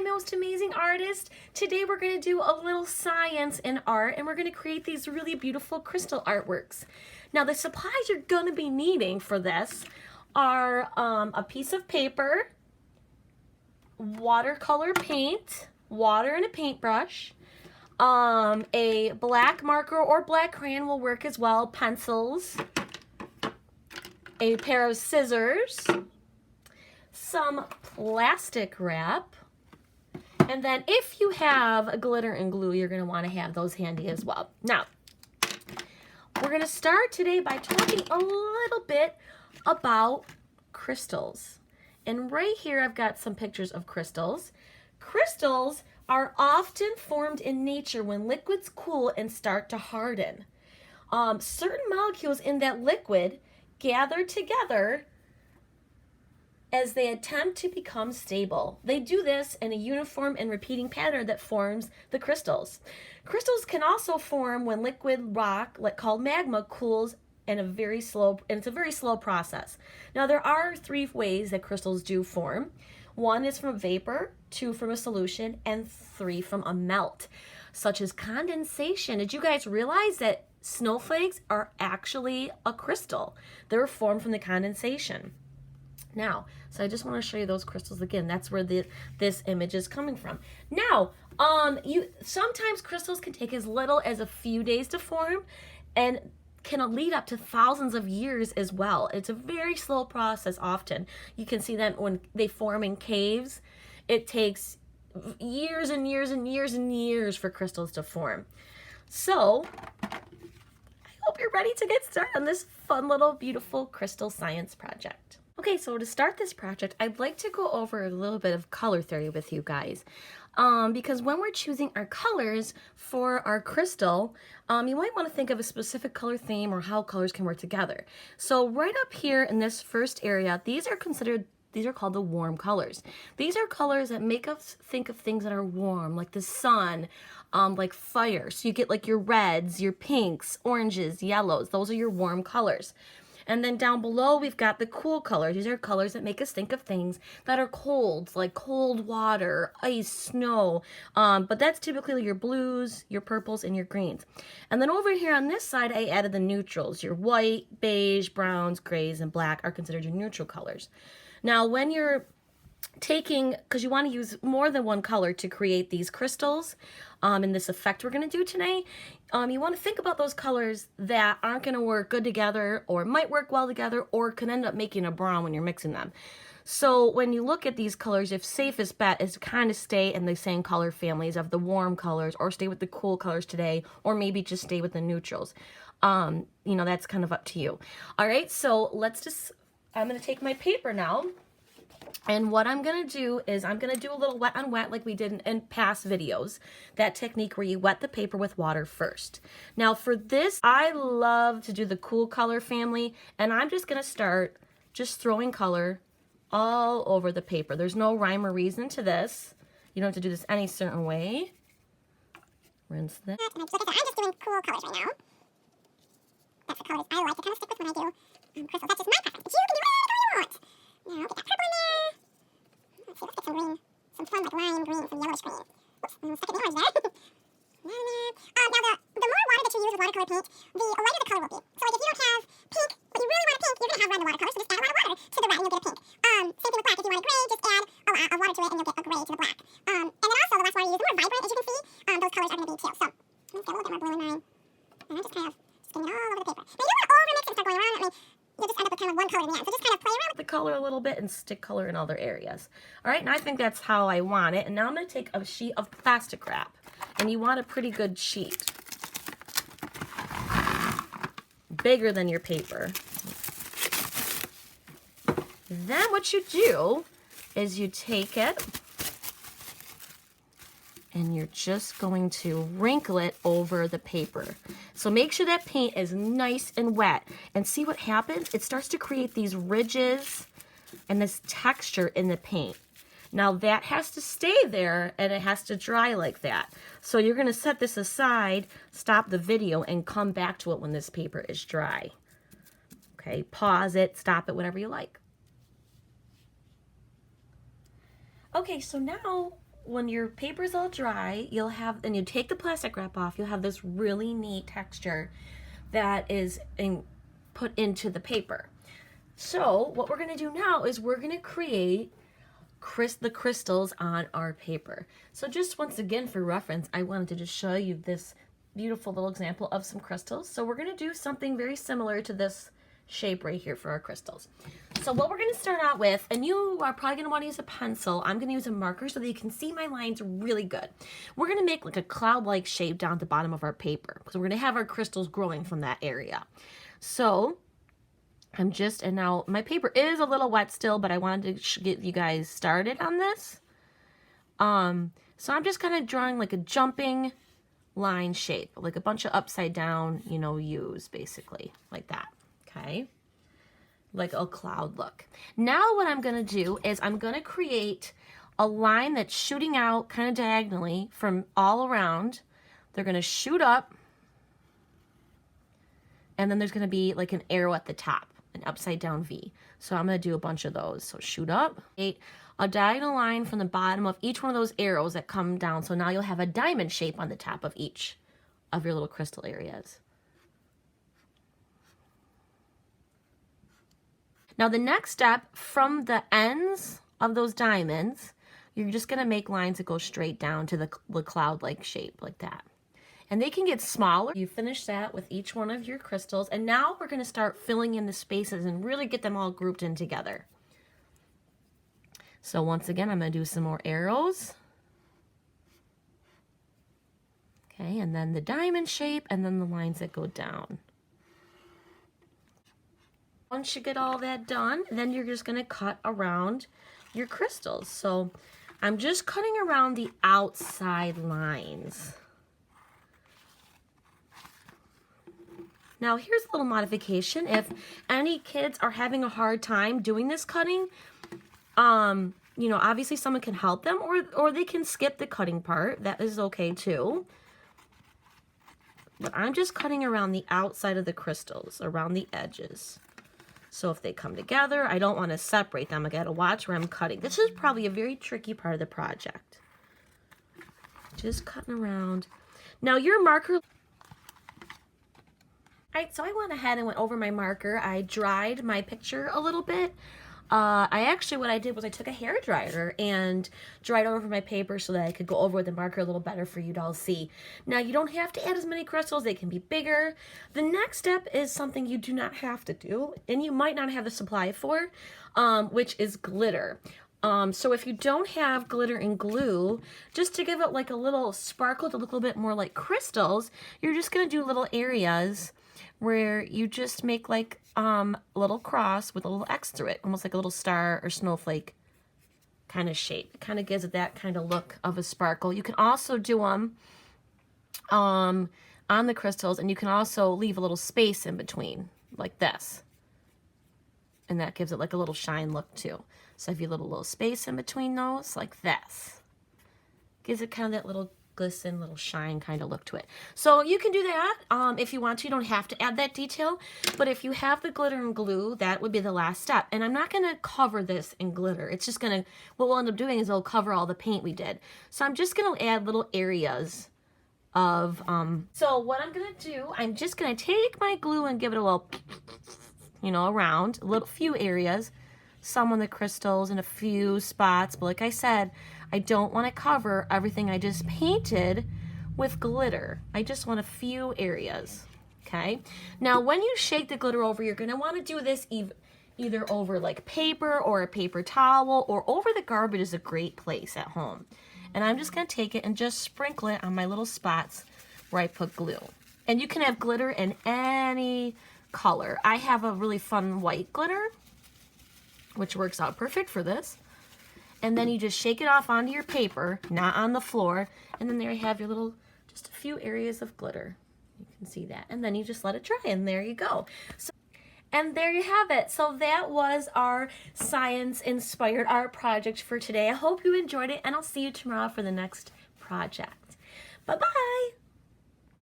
most amazing artist. Today we're going to do a little science in art and we're going to create these really beautiful crystal artworks. Now the supplies you're going to be needing for this are a piece of paper, watercolor paint, water and a paintbrush, a black marker or black crayon will work as well, pencils, a pair of scissors, some plastic wrap, and then if you have glitter and glue, you're going to want to have those handy as well. Now, we're going to start today by talking a little bit about crystals. And right here I've got some pictures of crystals. Crystals are often formed in nature when liquids cool and start to harden. Certain molecules in that liquid gather together as they attempt to become stable. They do this in a uniform and repeating pattern that forms the crystals. Crystals can also form when liquid rock, called magma, cools in it's a very slow process. Now there are 3 ways that crystals do form. 1 is from a vapor, 2 from a solution, and 3 from a melt, such as condensation. Did you guys realize that snowflakes are actually a crystal? They're formed from the condensation. Now, so I just want to show you those crystals again. That's where this image is coming from. Now, sometimes crystals can take as little as a few days to form and can lead up to thousands of years as well. It's a very slow process often. You can see that when they form in caves, it takes years and years and years and years for crystals to form. So, I hope you're ready to get started on this fun little beautiful crystal science project. Okay, so to start this project, I'd like to go over a little bit of color theory with you guys. Because when we're choosing our colors for our crystal, you might want to think of a specific color theme or how colors can work together. So right up here in this first area, these are called the warm colors. These are colors that make us think of things that are warm, like the sun, like fire. So you get like your reds, your pinks, oranges, yellows. Those are your warm colors. And then down below, we've got the cool colors. These are colors that make us think of things that are cold, like cold water, ice, snow. But that's typically your blues, your purples, and your greens. And then over here on this side, I added the neutrals. Your white, beige, browns, grays, and black are considered your neutral colors. Now, when you're because you want to use more than one color to create these crystals in this effect we're going to do today, you want to think about those colors that aren't going to work good together or might work well together or can end up making a brown when you're mixing them. So when you look at these colors, your safest bet is to kind of stay in the same color families of the warm colors or stay with the cool colors today or maybe just stay with the neutrals. That's kind of up to you. All right, so I'm going to take my paper now. And what I'm going to do is I'm going to do a little wet on wet like we did in past videos. That technique where you wet the paper with water first. Now for this, I love to do the cool color family. And I'm just going to start just throwing color all over the paper. There's no rhyme or reason to this. You don't have to do this any certain way. Rinse this. I'm just doing cool colors right now. That's the colors I like to kind of stick with when I do crystals. That's just my preference. But you can do any color you want. Now, get that purple in there. Let's see, let's get some green. Some fun, like lime green, some yellowish green. Oops, I'm stuck in the orange there. Now, the more water that you use with watercolor paint, the lighter the color will be. So, like, if you don't have pink, but you really want a pink, you're going to have red in the watercolor, so just add a lot of water to the red and you'll get a pink. Same thing with black. If you want a gray, just add a lot of water to it and you'll get a gray to the black. And then also, the less water you use, the more vibrant, as you can see, those colors are going to be too. So, let's get a little bit more blue in mine. And I'm just kind of skimming all over the paper. Now, you don't want to overmix it and start going around. You'll just end up with kind of one color in the end. So just kind of play around with the color a little bit and stick color in other areas. All right, and I think that's how I want it. And now I'm going to take a sheet of plastic wrap. And you want a pretty good sheet. Bigger than your paper. Then what you do is you take it and you're just going to wrinkle it over the paper. So make sure that paint is nice and wet. And see what happens? It starts to create these ridges and this texture in the paint. Now that has to stay there and it has to dry like that. So you're going to set this aside, stop the video, and come back to it when this paper is dry. Okay, pause it, stop it, whatever you like. Okay, so now when your paper's all dry, you'll have, and you take the plastic wrap off, you'll have this really neat texture that is put into the paper. So what we're going to do now is we're going to create the crystals on our paper. So just once again for reference, I wanted to just show you this beautiful little example of some crystals. So we're going to do something very similar to this shape right here for our crystals. So what we're going to start out with, and you are probably going to want to use a pencil. I'm going to use a marker so that you can see my lines really good. We're going to make like a cloud-like shape down at the bottom of our paper because we're going to have our crystals growing from that area. So and now my paper is a little wet still, but I wanted to get you guys started on this. So I'm just kind of drawing like a jumping line shape, like a bunch of upside down, you know, U's basically, like that, okay? Like a cloud look. Now what I'm gonna do is I'm gonna create a line that's shooting out kind of diagonally from all around. They're gonna shoot up, and then there's gonna be like an arrow at the top, an upside down V. So I'm going to do a bunch of those. So shoot up, a diagonal line from the bottom of each one of those arrows that come down. So now you'll have a diamond shape on the top of each of your little crystal areas. Now the next step, from the ends of those diamonds, you're just going to make lines that go straight down to the cloud-like shape like that. And they can get smaller. You finish that with each one of your crystals. And now we're going to start filling in the spaces and really get them all grouped in together. So once again, I'm going to do some more arrows. Okay, and then the diamond shape, and then the lines that go down. Once you get all that done, then you're just going to cut around your crystals. So I'm just cutting around the outside lines. Now here's a little modification. If any kids are having a hard time doing this cutting, you know, obviously someone can help them, or they can skip the cutting part. That is okay too. But I'm just cutting around the outside of the crystals, around the edges. So if they come together, I don't want to separate them. I gotta watch where I'm cutting. This is probably a very tricky part of the project. Just cutting around. Now your marker. Alright, so I went ahead and went over my marker. I dried my picture a little bit. What I did was I took a hair dryer and dried over my paper so that I could go over with the marker a little better for you to all see. Now, you don't have to add as many crystals. They can be bigger. The next step is something you do not have to do, and you might not have the supply for, which is glitter. So if you don't have glitter and glue, just to give it like a little sparkle to look a little bit more like crystals, you're just going to do little areas where you just make like a little cross with a little X through it, almost like a little star or snowflake kind of shape. It kind of gives it that kind of look of a sparkle. You can also do them on the crystals, and you can also leave a little space in between like this. And that gives it like a little shine look too. So if you leave a little space in between those, like this, gives it kind of that little glisten, little shine kind of look to it. So you can do that if you want to. You don't have to add that detail, but if you have the glitter and glue, that would be the last step. And I'm not going to cover this in glitter. It's just going to, what we'll end up doing is it'll cover all the paint we did. So I'm just going to add little areas of, so what I'm going to do, I'm just going to take my glue and give it a little, you know, around a little few areas, some on the crystals and a few spots. But like I said, I don't want to cover everything I just painted with glitter. I just want a few areas, okay? Now, when you shake the glitter over, you're going to want to do this either over like paper or a paper towel, or over the garbage is a great place at home. And I'm just going to take it and just sprinkle it on my little spots where I put glue. And you can have glitter in any color. I have a really fun white glitter, which works out perfect for this. And then you just shake it off onto your paper, not on the floor. And then there you have your little, just a few areas of glitter. You can see that. And then you just let it dry, and there you go. So, and there you have it. So that was our science-inspired art project for today. I hope you enjoyed it, and I'll see you tomorrow for the next project. Bye-bye.